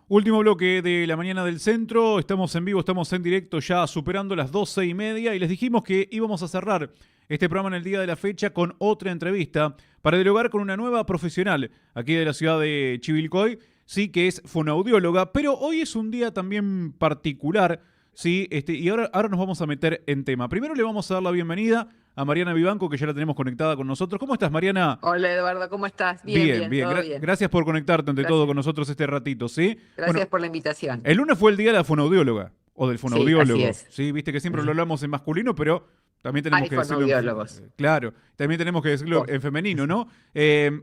Último bloque de la mañana del centro, estamos en vivo, estamos en directo ya superando las 12:30 y les dijimos que íbamos a cerrar este programa en el día de la fecha con otra entrevista para dialogar con una nueva profesional aquí de la ciudad de Chivilcoy, sí que es fonoaudióloga, pero hoy es un día también particular, sí, y ahora nos vamos a meter en tema. Primero le vamos a dar la bienvenida a Mariana Vivanco, que ya la tenemos conectada con nosotros. ¿Cómo estás, Mariana? Hola Eduardo, ¿cómo estás? Bien, Bien, bien, bien. todo bien. Gracias por conectarte ante todo Gracias. con nosotros este ratito, ¿sí? Bueno, Gracias por la invitación. el lunes fue el día de la fonoaudióloga o del Sí, así fonoaudiólogo, es. ¿sí? Viste que siempre lo Ujú. hablamos en masculino, pero también tenemos Hay que decirlo en fonoaudiólogos. claro, también tenemos que decirlo Vos. en femenino, ¿no?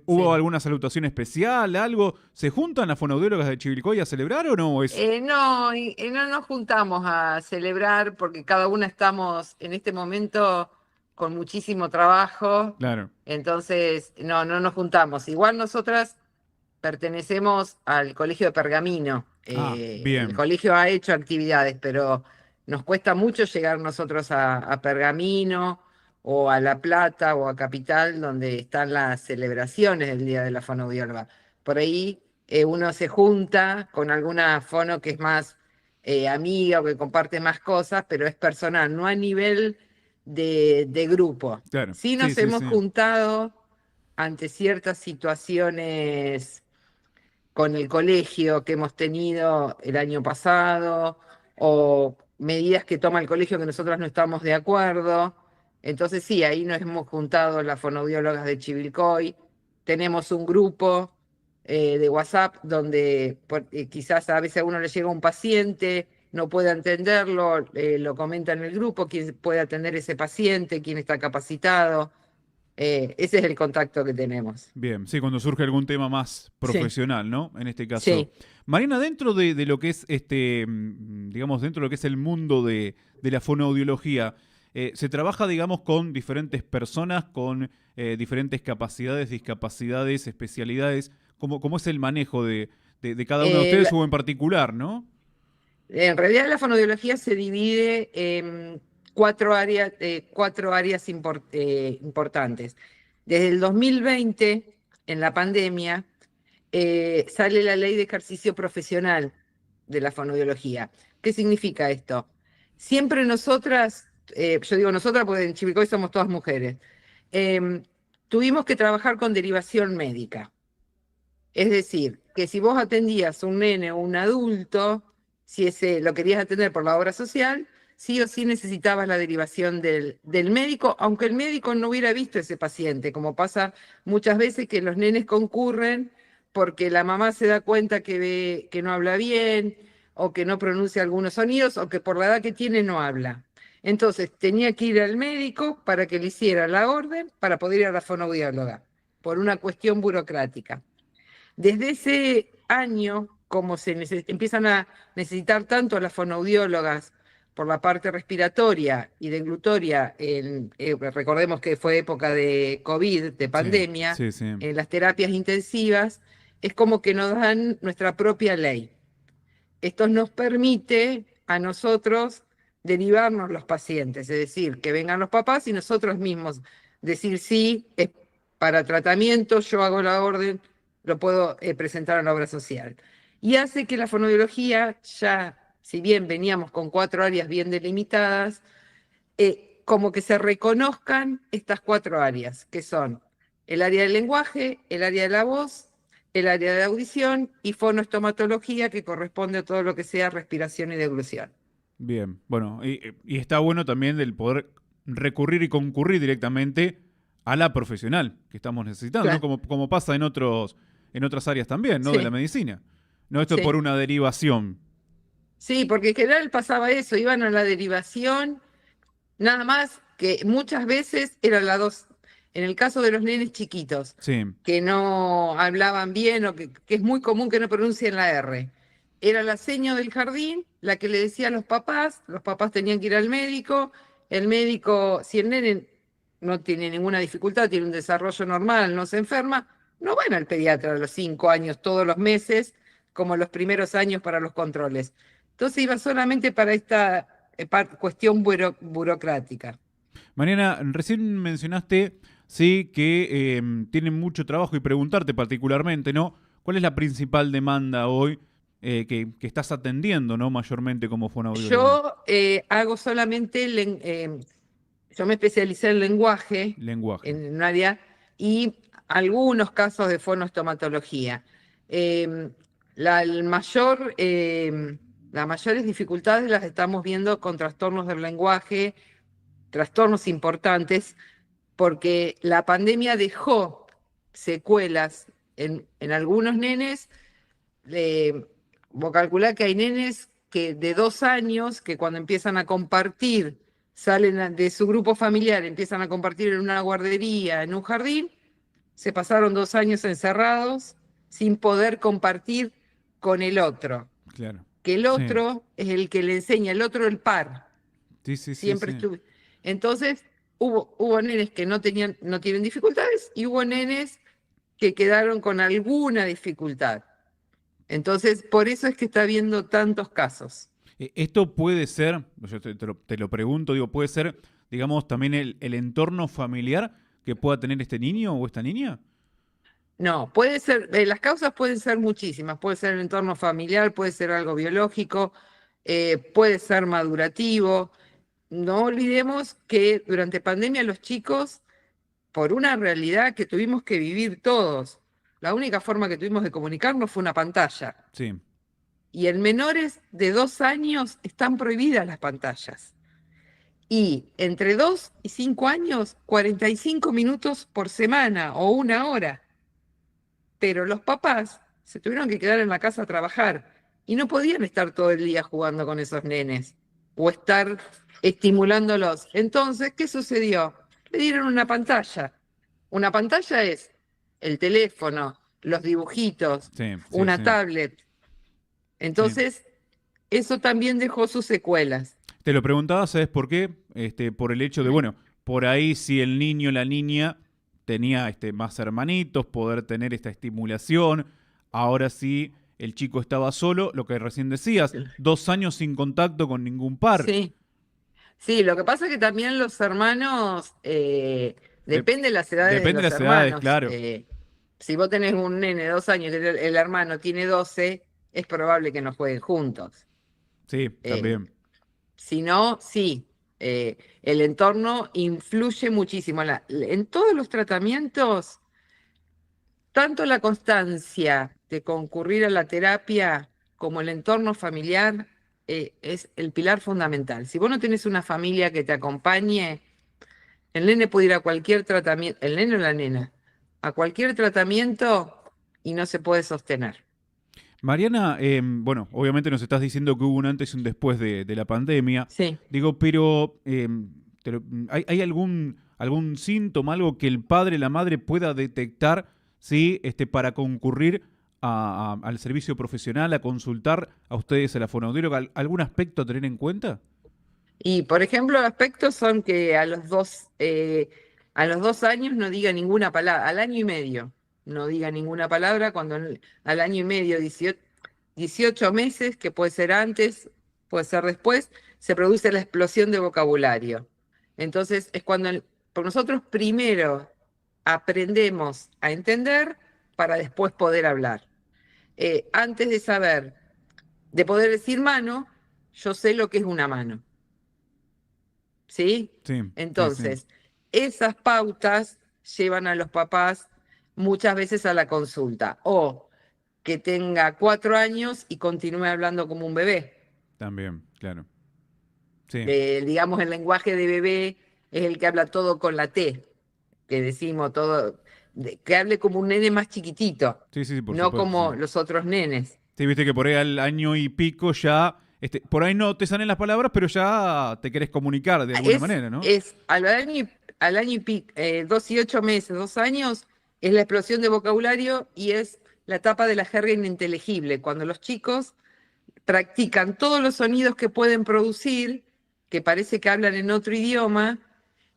¿Hubo Sí. alguna salutación especial, algo? ¿Se juntan las fonoaudiólogas de Chivilcoy a celebrar o no? No, no nos juntamos a celebrar porque cada una estamos en este momento con muchísimo trabajo, Claro. entonces no nos juntamos. Igual nosotras pertenecemos al Colegio de Pergamino. Ah, El bien. colegio ha hecho actividades, pero nos cuesta mucho llegar nosotros a Pergamino o a La Plata o a Capital, donde están las celebraciones del Día de la Fonoaudióloga. Por ahí uno se junta con alguna fono que es más amiga o que comparte más cosas, pero es personal, no a nivel de grupo. Claro. Sí Sí, nos sí, hemos sí. juntado ante ciertas situaciones con el colegio que hemos tenido el año pasado o medidas que toma el colegio que nosotros no estamos de acuerdo. Entonces sí, ahí nos hemos juntado las fonoaudiólogas de Chivilcoy. Tenemos un grupo de WhatsApp donde quizás a veces a uno le llega un paciente, no puede entenderlo, lo comenta en el grupo, quién puede atender ese paciente, quién está capacitado. Ese es el contacto que tenemos. Bien, sí, cuando surge algún tema más Sí, profesional, ¿no? En este caso. sí. Mariana, dentro de lo que es digamos, dentro de lo que es el mundo de la fonoaudiología, se trabaja, digamos, con diferentes personas, con diferentes capacidades, discapacidades, especialidades. ¿Cómo es el manejo de cada uno de Eh, ustedes la- o en particular, ¿no? en realidad la fonoaudiología se divide en cuatro áreas importantes. Desde el 2020, en la pandemia, sale la ley de ejercicio profesional de la fonoaudiología. ¿Qué significa esto? Siempre nosotras, yo digo nosotras porque en Chivilcoy somos todas mujeres, em, tuvimos que trabajar con derivación médica. Es decir, que si vos atendías a un nene o un adulto, si ese lo querías atender por la obra social, sí o sí necesitabas la derivación del médico, aunque el médico no hubiera visto ese paciente, como pasa muchas veces que los nenes concurren porque la mamá se da cuenta que ve que no habla bien, o que no pronuncia algunos sonidos, o que por la edad que tiene no habla. Entonces tenía que ir al médico para que le hiciera la orden para poder ir a la fonoaudióloga, por una cuestión burocrática. Desde ese año, como empiezan a necesitar tanto las fonoaudiólogas por la parte respiratoria y deglutoria, recordemos que fue época de COVID, de Sí, pandemia, sí, sí. en las terapias intensivas, es como que nos dan nuestra propia ley. Esto nos permite a nosotros derivarnos los pacientes, es decir, que vengan los papás y nosotros mismos decir sí, es para tratamiento, yo hago la orden, lo puedo presentar a la obra social. Y hace que la fonoaudiología ya, si bien veníamos con cuatro áreas bien delimitadas, como que se reconozcan estas cuatro áreas, que son el área del lenguaje, el área de la voz, el área de audición y fonoestomatología, que corresponde a todo lo que sea respiración y deglución. Bien. Bueno, y está bueno también el poder recurrir y concurrir directamente a la profesional que estamos necesitando, ¿no? Claro, Como pasa en otras áreas también, ¿no? De la sí, medicina. No esto por sí. una derivación. Sí, porque en general pasaba eso, iban a la derivación, nada más que muchas veces eran las dos, en el caso de los nenes chiquitos, Sí, que no hablaban bien o que es muy común que no pronuncien la R. Era la seño del jardín la que le decía a los papás tenían que ir al médico, el médico, si el nene no tiene ninguna dificultad, tiene un desarrollo normal, no se enferma, no van al pediatra a los 5 años todos los meses, como los primeros años para los controles. Entonces iba solamente para esta cuestión burocrática. Mariana, recién mencionaste, sí, que tienen mucho trabajo y preguntarte particularmente, ¿no? ¿Cuál es la principal demanda hoy que estás atendiendo, ¿no? Mayormente como fonoaudióloga. Yo hago solamente, yo me especialicé en lenguaje, Lenguaje. en un área, y algunos casos de fonoestomatología. Eh, el mayor, las mayores dificultades las estamos viendo con trastornos del lenguaje, trastornos importantes, porque la pandemia dejó secuelas en algunos nenes. Vos calculá que hay nenes que de 2 años, que cuando empiezan a compartir, salen de su grupo familiar, empiezan a compartir en una guardería, en un jardín, se pasaron 2 años encerrados sin poder compartir con el otro. Claro. Que el Sí. otro es el que le enseña, el otro el par. Sí, sí, sí, Siempre sí. estuve. Entonces, hubo nenes que no tienen dificultades y hubo nenes que quedaron con alguna dificultad. Entonces, por eso es que está habiendo tantos casos. Esto puede ser, yo te lo pregunto, digo, puede ser, digamos, también el entorno familiar que pueda tener este niño o esta niña. No, puede ser, las causas pueden ser muchísimas, puede ser el entorno familiar, puede ser algo biológico, puede ser madurativo. No olvidemos que durante pandemia los chicos, por una realidad que tuvimos que vivir todos, la única forma que tuvimos de comunicarnos fue una pantalla. Sí. Y en menores de 2 años están prohibidas las pantallas. Y entre 2 y 5 años, 45 minutos por semana o 1 hora. Pero los papás se tuvieron que quedar en la casa a trabajar y no podían estar todo el día jugando con esos nenes o estar estimulándolos. Entonces, ¿qué sucedió? Le dieron una pantalla. Una pantalla es el teléfono, los dibujitos, Sí, sí, una sí, tablet. sí. Entonces, eso también dejó sus secuelas. Te lo preguntaba, ¿sabes por qué? Por el hecho de, bueno, por ahí si el niño o la niña tenía más hermanitos, poder tener esta estimulación. Ahora sí, el chico estaba solo, lo que recién decías, 2 años sin contacto con ningún par. Sí, sí, lo que pasa es que también los hermanos, De- depende de las edades de depende de los las edades, hermanos. claro. Si vos tenés un nene de 2 años y el hermano tiene 12, es probable que no jueguen juntos. Sí, Eh, también. si no, sí, el entorno influye muchísimo. En todos los tratamientos, tanto la constancia de concurrir a la terapia como el entorno familiar, es el pilar fundamental. Si vos no tenés una familia que te acompañe, el nene puede ir a cualquier tratamiento, el nene o la nena, a cualquier tratamiento y no se puede sostener. Mariana, bueno, obviamente nos estás diciendo que hubo un antes y un después de la pandemia. Sí. Digo, pero ¿hay algún síntoma, algo que el padre, la madre pueda detectar, ¿sí? Para concurrir al servicio profesional, a consultar a ustedes a la fonoaudióloga? ¿Algún aspecto a tener en cuenta? Y por ejemplo, aspectos son que a los 2 años no diga ninguna palabra, al año y medio no diga ninguna palabra, cuando al año y medio, 18 meses, que puede ser antes, puede ser después, se produce la explosión de vocabulario. Entonces es cuando por nosotros primero aprendemos a entender para después poder hablar. Antes de saber, de poder decir mano, yo sé lo que es una mano. ¿Sí? Sí, sí, sí. Entonces, esas pautas llevan a los papás muchas veces a la consulta, o que tenga 4 años y continúe hablando como un bebé. También, claro. Sí, Digamos, el lenguaje de bebé es el que habla todo con la T, que decimos todo, que hable como un nene más chiquitito, sí, sí, sí, por no supuesto, como sí. los otros nenes. Sí, viste que por ahí al año y pico ya, por ahí no te salen las palabras, pero ya te querés comunicar de alguna Es, manera, ¿no? es al año y pico, 2 y 8 meses, 2 años, es la explosión de vocabulario y es la etapa de la jerga ininteligible, cuando los chicos practican todos los sonidos que pueden producir, que parece que hablan en otro idioma,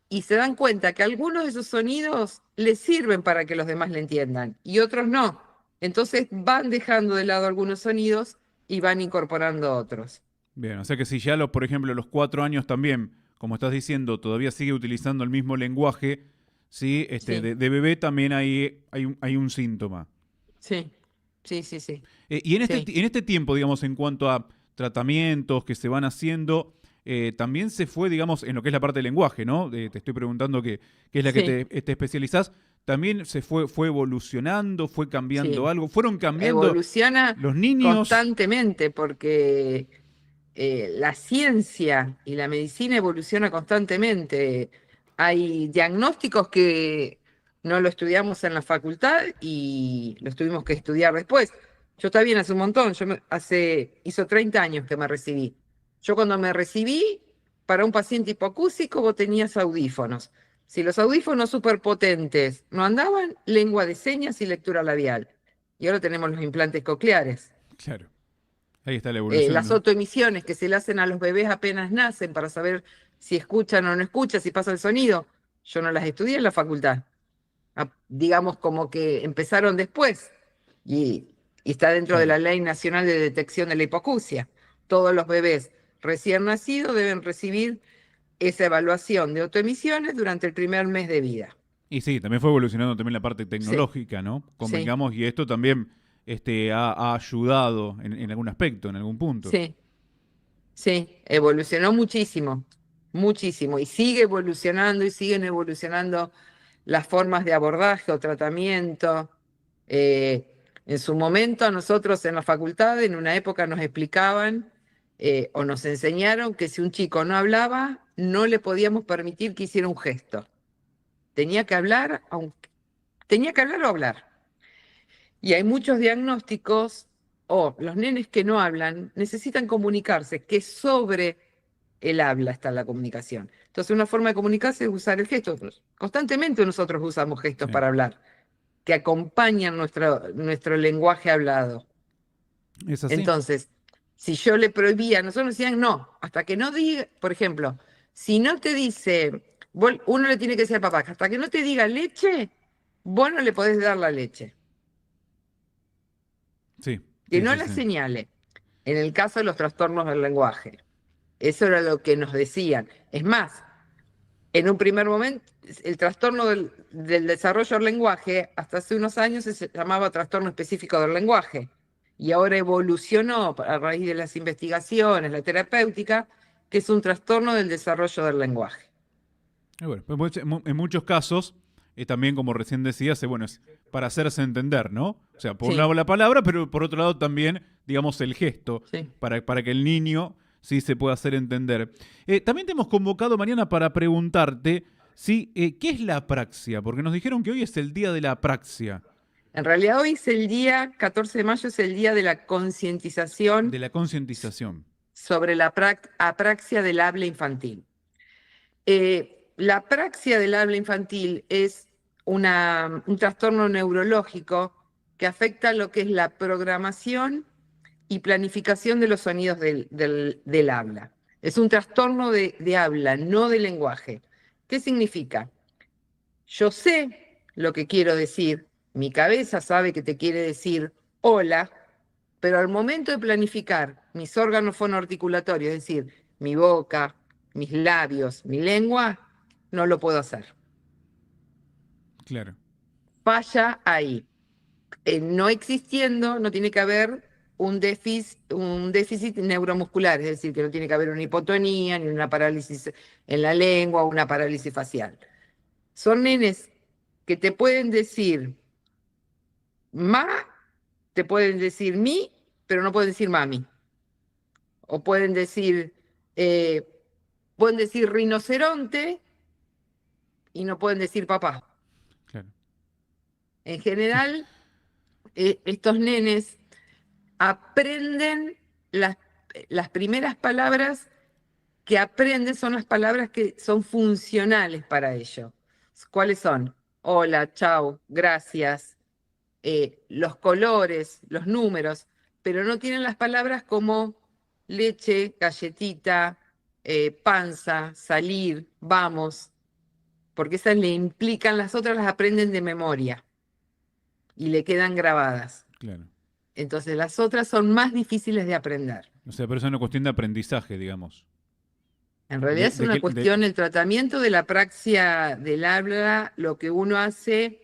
y se dan cuenta que algunos de esos sonidos les sirven para que los demás le entiendan y otros no. Entonces van dejando de lado algunos sonidos y van incorporando otros. Bien, o sea que si ya, por ejemplo, los 4 años también, como estás diciendo, todavía sigue utilizando el mismo lenguaje, ¿sí? Sí, De bebé también hay un síntoma. sí. sí, sí, sí, Y sí, en este tiempo, digamos, en cuanto a tratamientos que se van haciendo, también se fue, digamos, en lo que es la parte del lenguaje, ¿no? Te estoy preguntando qué es la que sí, te especializás. También fue evolucionando, fue cambiando sí. algo. Fueron cambiando Evoluciona los niños. constantemente porque la ciencia y la medicina evoluciona constantemente. Hay diagnósticos que no lo estudiamos en la facultad y los tuvimos que estudiar después. Yo está bien hace un montón, hizo 30 años que me recibí. Yo cuando me recibí, para un paciente hipoacúsico vos tenías audífonos. Si los audífonos superpotentes no andaban, lengua de señas y lectura labial. Y ahora tenemos los implantes cocleares. Claro, ahí está la evolución, Las ¿no? autoemisiones que se le hacen a los bebés apenas nacen para saber si escuchan o no escuchan, si pasa el sonido. Yo no las estudié en la facultad. Digamos como que empezaron después y, y está dentro de Claro. la Ley Nacional de Detección de la Hipoacusia. Todos los bebés recién nacidos deben recibir esa evaluación de autoemisiones durante el primer mes de vida. Y sí, también fue evolucionando también la parte Sí, tecnológica, ¿no? sí, Convengamos, y esto también ha ayudado en algún aspecto, en algún punto. sí. Sí, evolucionó muchísimo, muchísimo, y sigue evolucionando y siguen evolucionando las formas de abordaje o tratamiento. Eh, en su momento a nosotros en la facultad, en una época nos explicaban o nos enseñaron que si un chico no hablaba, no le podíamos permitir que hiciera un gesto. Tenía que hablar, tenía que hablar o hablar. Y hay muchos diagnósticos, o los nenes que no hablan necesitan comunicarse, que sobre el habla está la comunicación. Entonces, una forma de comunicarse es usar el gesto. Constantemente nosotros usamos gestos Sí, para hablar, que acompañan nuestro lenguaje hablado. es así. Entonces, si yo le prohibía, nosotros nos decían no, hasta que no diga, por ejemplo, si no te dice, uno le tiene que decir al papá, hasta que no te diga leche, vos no le podés dar la leche. Sí, Que sí, no sí, la sí. señale. En el caso de los trastornos del lenguaje. Eso era lo que nos decían. Es más, en un primer momento, el trastorno del desarrollo del lenguaje, hasta hace unos años se llamaba trastorno específico del lenguaje. Y ahora evolucionó a raíz de las investigaciones, la terapéutica, que es un trastorno del desarrollo del lenguaje. Y bueno, pues, en muchos casos, también como recién decías, bueno, es para hacerse entender, ¿no? O sea, por un Sí, lado la palabra, pero por otro lado también, digamos, el gesto, sí. para que el niño sí se pueda hacer entender. También te hemos convocado mañana para preguntarte si, ¿qué es la apraxia? Porque nos dijeron que hoy es el día de la apraxia, En realidad hoy es el día, 14 de mayo es el día de la concientización de la concientización. sobre la apraxia del habla infantil. La apraxia del habla infantil es un trastorno neurológico que afecta lo que es la programación y planificación de los sonidos del habla. Es un trastorno de habla, no de lenguaje. ¿Qué significa? Yo sé lo que quiero decir, mi cabeza sabe que te quiere decir hola, pero al momento de planificar mis órganos fonoarticulatorios, es decir, mi boca, mis labios, mi lengua, no lo puedo hacer. Claro, Falla ahí. No existiendo, no tiene que haber un déficit neuromuscular, es decir, que no tiene que haber una hipotonía, ni una parálisis en la lengua o una parálisis facial. Son nenes que te pueden decir ma, te pueden decir mi, pero no pueden decir mami. O eh, pueden decir rinoceronte y no pueden decir papá. claro. En general, estos nenes aprenden las, las primeras palabras que aprenden son las palabras que son funcionales para ello. ¿Cuáles son? Hola, chao, gracias, los colores, los números, pero no tienen las palabras como leche, galletita, panza, salir, vamos, porque esas le implican, las otras las aprenden de memoria y le quedan grabadas. Claro. Entonces las otras son más difíciles de aprender. O sea, pero es una cuestión de aprendizaje, digamos. En realidad es De una que, cuestión, el tratamiento de la apraxia del habla, lo que uno hace,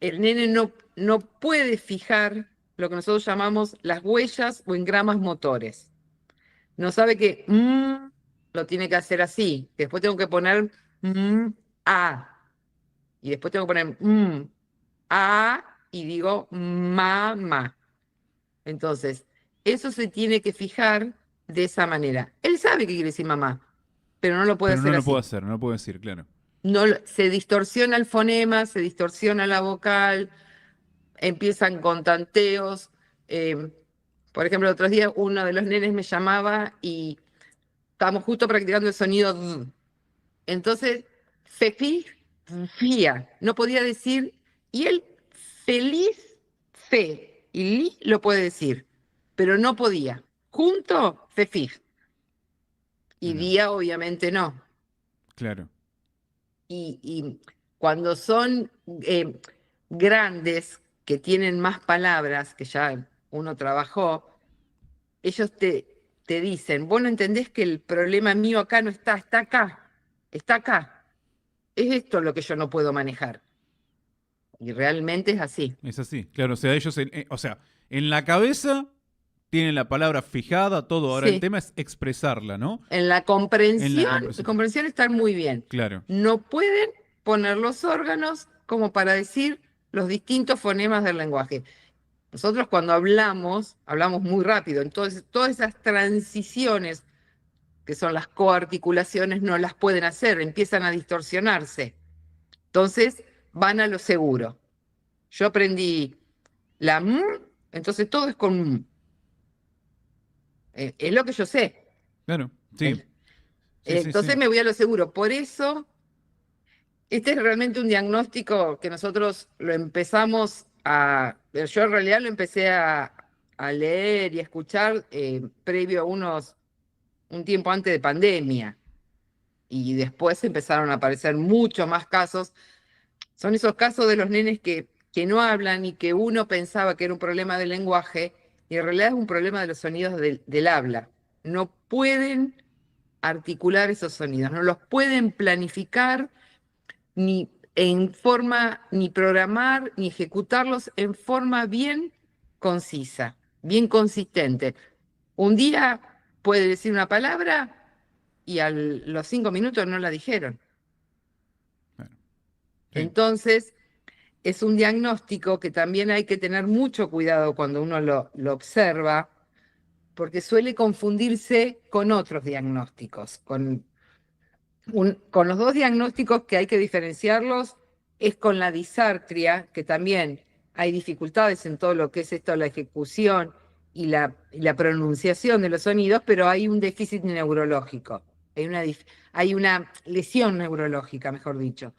el nene no puede fijar lo que nosotros llamamos las huellas o engramas motores. No sabe que lo tiene que hacer así. Después tengo que poner a. Y después tengo que poner a y digo mamá. Entonces, eso se tiene que fijar de esa manera. Él sabe que quiere decir mamá, pero no lo puede Pero no hacer lo puedo así. hacer, no lo puedo decir, claro. No, se distorsiona el fonema, se distorsiona la vocal, empiezan con tanteos. eh, por ejemplo, el otro día uno de los nenes me llamaba y estábamos justo practicando el sonido D. Entonces, Fefi, fía, no podía decir, y él feliz, fe, y li lo puede decir, pero no podía. Junto, Fefi, y Mira, día obviamente no. claro. Y cuando son grandes, que tienen más palabras, que ya uno trabajó, ellos te dicen, vos no entendés que el problema mío acá no está, está acá, está acá. Es esto lo que yo no puedo manejar. Y realmente es así. Es así, claro. O sea, ellos, o sea, en la cabeza tienen la palabra fijada, todo. Ahora el Sí, tema es expresarla, ¿no? en la En la comprensión conversación. están muy bien. Claro, No pueden poner los órganos como para decir los distintos fonemas del lenguaje. Nosotros cuando hablamos, hablamos muy rápido, entonces todas esas transiciones, que son las coarticulaciones, no las pueden hacer, empiezan a distorsionarse. Entonces van a lo seguro. Yo aprendí la entonces todo es con es lo que yo sé. claro, sí, El- sí, sí, entonces sí. me voy a lo seguro. Por eso, este es realmente un diagnóstico que nosotros lo empezamos yo en realidad lo empecé a leer y a escuchar previo a un tiempo antes de pandemia. Y después empezaron a aparecer muchos más casos. Son esos casos de los nenes que no hablan y que uno pensaba que era un problema del lenguaje y en realidad es un problema de los sonidos del habla. No pueden articular esos sonidos, no los pueden planificar ni en forma, ni programar, ni ejecutarlos en forma bien concisa, bien consistente. Un día puede decir una palabra y a los 5 minutos no la dijeron. Claro, sí. Entonces, es un diagnóstico que también hay que tener mucho cuidado cuando uno lo observa, porque suele confundirse con otros diagnósticos. Con los dos diagnósticos que hay que diferenciarlos es con la disartria, que también hay dificultades en todo lo que es esto, la ejecución y la pronunciación de los sonidos, pero hay un déficit neurológico, hay una lesión neurológica, mejor dicho.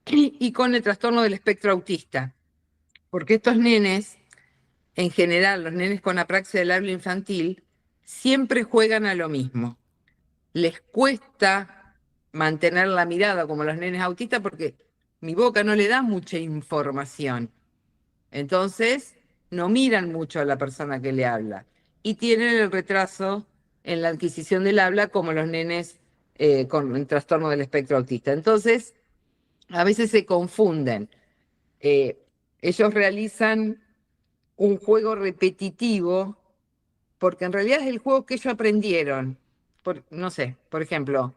Y con el trastorno del espectro autista, porque estos nenes, en general, los nenes con apraxia del habla infantil, siempre juegan a lo mismo. Les cuesta mantener la mirada como los nenes autistas porque mi boca no le da mucha información. Entonces, no miran mucho a la persona que le habla. Y tienen el retraso en la adquisición del habla como los nenes con el trastorno del espectro autista. Entonces, a veces se confunden. Eh, ellos realizan un juego repetitivo porque en realidad es el juego que ellos aprendieron. No sé, por ejemplo,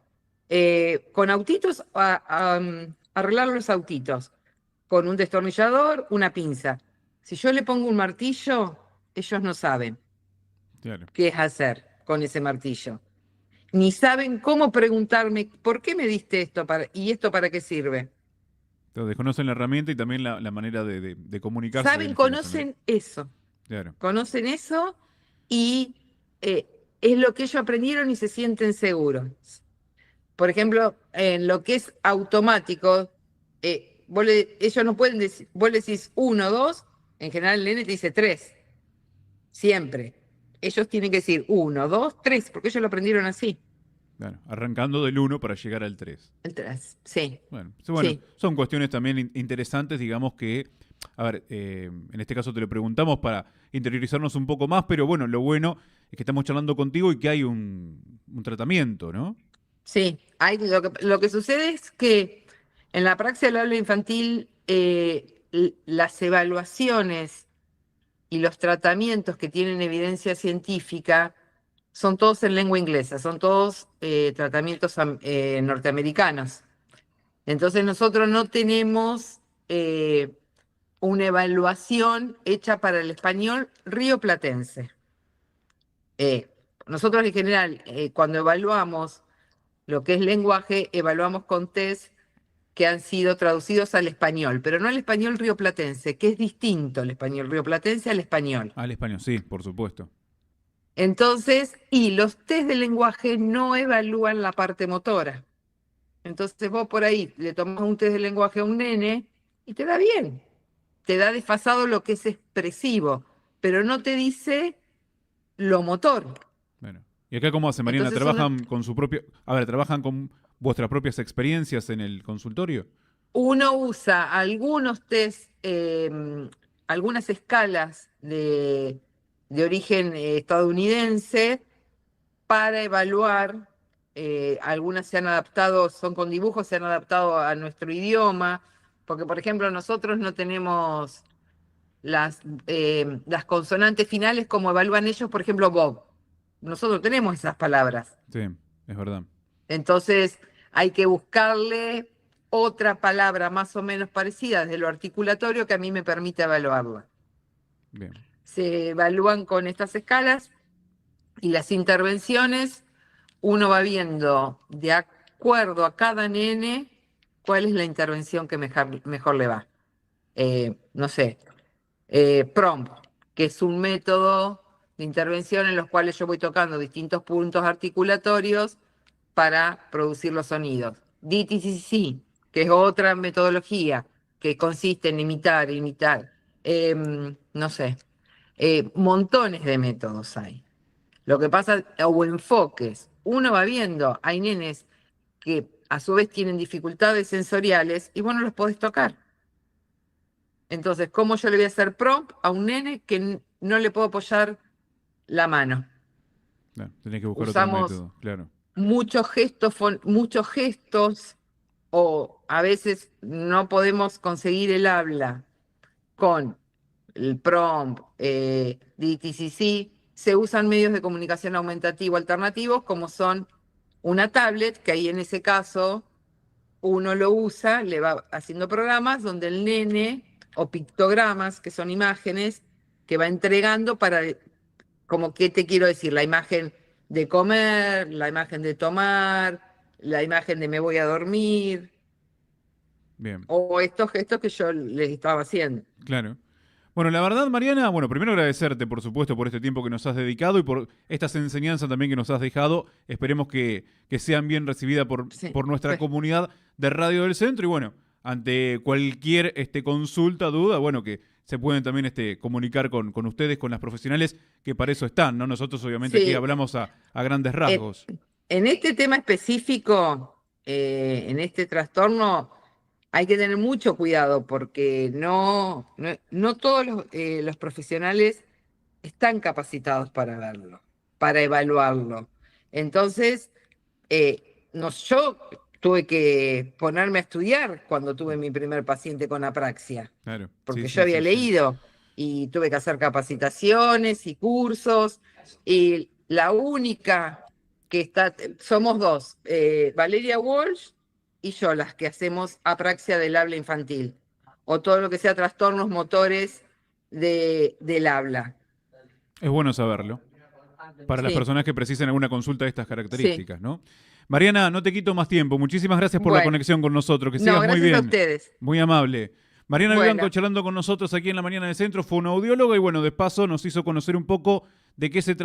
con autitos, arreglar los autitos, con un destornillador, una pinza. Si yo le pongo un martillo, ellos no saben Claro. qué es hacer con ese martillo. Ni saben cómo preguntarme, ¿por qué me diste esto y esto para qué sirve? Entonces, desconocen la herramienta y también la manera de comunicarse en Saben, este caso, ¿no? Claro, conocen eso y es lo que ellos aprendieron y se sienten seguros. Por ejemplo, en lo que es automático, ellos no pueden decir, vos le decís uno, dos, en general el nene te dice tres, siempre. Ellos tienen que decir uno, dos, tres, porque ellos lo aprendieron así. claro. Arrancando del uno para llegar al 3. El tres, sí, Bueno, sí, son cuestiones también interesantes, digamos que, a ver, en este caso te lo preguntamos para interiorizarnos un poco más, pero bueno, lo bueno es que estamos charlando contigo y que hay un tratamiento, ¿no? sí. Lo que sucede es que en la praxis del habla infantil, las evaluaciones y los tratamientos que tienen evidencia científica son todos en lengua inglesa, son todos tratamientos norteamericanos. Entonces nosotros no tenemos una evaluación hecha para el español rioplatense. Nosotros en general, cuando evaluamos lo que es lenguaje, evaluamos con test que han sido traducidos al español, pero no al español rioplatense, que es distinto el español rioplatense al español. Al español, sí, por supuesto. Entonces, y los test de lenguaje no evalúan la parte motora. Entonces vos por ahí le tomás un test de lenguaje a un nene y te da bien, te da desfasado lo que es expresivo, pero no te dice lo motor. Bueno. ¿Y acá cómo hacen, Mariana? Entonces ¿Trabajan con su propio... A ver, ¿trabajan con vuestras propias experiencias en el consultorio? uno usa algunos test, algunas escalas de origen estadounidense para evaluar. Algunas se han adaptado, son con dibujos, se han adaptado a nuestro idioma, porque por ejemplo nosotros no tenemos las consonantes finales como evalúan ellos, por ejemplo, Bob. Nosotros tenemos esas palabras. Sí, es verdad. Entonces hay que buscarle otra palabra más o menos parecida desde lo articulatorio que a mí me permite evaluarla. Bien. Se evalúan con estas escalas y las intervenciones, uno va viendo de acuerdo a cada nene cuál es la intervención que mejor le va. No sé, prompt, que es un método de intervención en los cuales yo voy tocando distintos puntos articulatorios para producir los sonidos. DTCC, que es otra metodología que consiste en imitar. No sé, montones de métodos hay. Lo que pasa, o enfoques, uno va viendo, hay nenes que a su vez tienen dificultades sensoriales y vos no los podés tocar. Entonces, ¿cómo yo le voy a hacer prompt a un nene que no le puedo apoyar la mano? Claro, tenés que buscar Usamos otro método, claro. muchos gestos, o a veces no podemos conseguir el habla con el prompt, DTCC. Se usan medios de comunicación aumentativo alternativos como son una tablet, que ahí en ese caso uno lo usa, le va haciendo programas donde el nene, o pictogramas, que son imágenes, que va entregando para, como qué te quiero decir, la imagen de comer, la imagen de tomar, la imagen de me voy a dormir, Bien, o estos gestos que yo les estaba haciendo. claro. Bueno, la verdad, Mariana, bueno, primero agradecerte, por supuesto, por este tiempo que nos has dedicado y por estas enseñanzas también que nos has dejado. Esperemos que sean bien recibidas Sí, por nuestra sí. comunidad de Radio del Centro. Y bueno, ante cualquier consulta, duda, bueno, que se pueden también comunicar con ustedes, con las profesionales, que para eso están, ¿no? Nosotros obviamente aquí Sí. hablamos a grandes rasgos. En este tema específico, en este trastorno, hay que tener mucho cuidado porque no todos los profesionales están capacitados para verlo, para evaluarlo. Entonces, yo tuve que ponerme a estudiar cuando tuve mi primer paciente con apraxia, Claro. porque Sí, yo había sí. leído y tuve que hacer capacitaciones y cursos, y la única que está, somos dos, Valeria Walsh y yo, las que hacemos apraxia del habla infantil, o todo lo que sea trastornos motores del habla. Es bueno saberlo. Para las Sí, personas que precisen alguna consulta de estas sí. características, ¿no? Mariana, no te quito más tiempo. Muchísimas gracias por la Bueno, conexión con nosotros. Que no, sigas muy gracias a bien. ustedes. Muy amable. Mariana Vivanco Bueno, charlando con nosotros aquí en la Mañana del Centro. Fue una audióloga y bueno, de paso nos hizo conocer un poco de qué se trata.